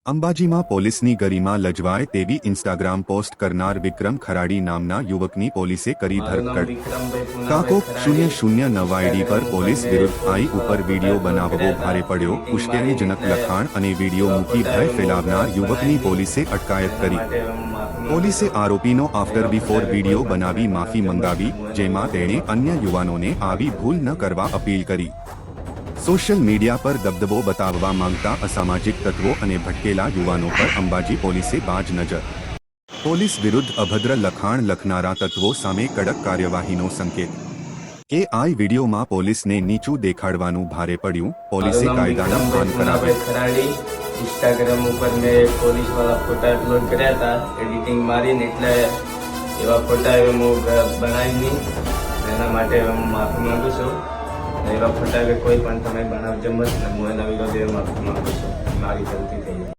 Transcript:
અંબાજીમાં પોલીસની ગરિમા લજવાય તેવી ઇન્સ્ટાગ્રામ પોસ્ટ કરનાર વિક્રમ ખરાડી નામના યુવકની પોલીસે કરી ધરપકડ। કાકો 009 આઈડી પર પોલીસ વિરુદ્ધ આઈ ઉપર વિડીયો બનાવવો ભારે પડ્યો। ઉશ્કેરણીજનક લખાણ અને વિડીયો મૂકી ભય ફેલાવનાર યુવકની પોલીસે અટકાયત કરી। પોલીસે આરોપીનો આફ્ટર બિફોર વિડીયો બનાવી માફી મંગાવી, જેમાં તેણે અન્ય યુવાનોને આવી ભૂલ ન કરવા અપીલ કરી। સોશિયલ મીડિયા પર દબદબો બતાવવા માંગતા અસામાજિક તત્વો અને ભટકેલા યુવાનો પર અંબાજી પોલીસે બાજ નજર। પોલીસ વિરુદ્ધ અભદ્ર લખાણ લખનારા તત્વો સામે કડક કાર્યવાહીનો સંકેત। આઈ વિડીયોમાં પોલીસને નીચું દેખાડવાનું ભારે પડ્યું। પોલીસે કાયદાના ભાન કરાવ્યા। इंस्टाग्राम पर मैं पुलिस वाला फोटा अपलोड કર્યા હતા, એડિટિંગ મારીને, એટલે એવા ફોટા હું બનાવી નહીં। એના માટે હું માફી માંગુ છું। એવા ફોટા કોઈ પણ તમે બનાવજો મત, હું એના વિરોધે માફી માંગુ છું। મારી ગલતી થઈ।